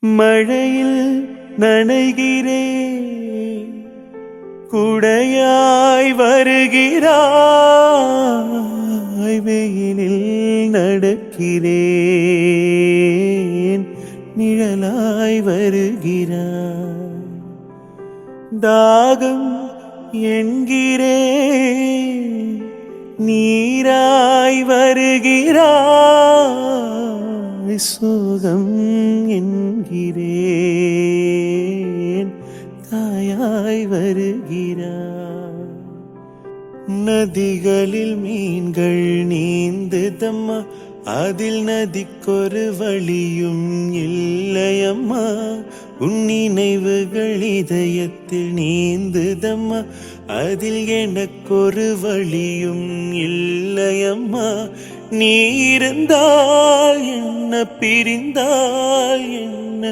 மழையில் நனைகிறே குடையாய் வருகிறாய், வெயிலில் நடக்கிறேன் நிழலாய் வருகிறாய். தாகம் என்கிறேன் நீராய் வருகிறாய், சோகம் என்கிறேன் தாயாய் வருகிறாய். நதிகளில் மீன்கள் நீந்துதம்மா, அதில் நதிக்கொரு வழியும் இல்லையம்மா. உன் நினைவுகள் இதயத்தில் நீந்துதம்மா, அதில் எனக்கொரு வழியும் இல்லையம்மா. நீ இருந்தால் என்ன, பிரிந்தால் என்ன,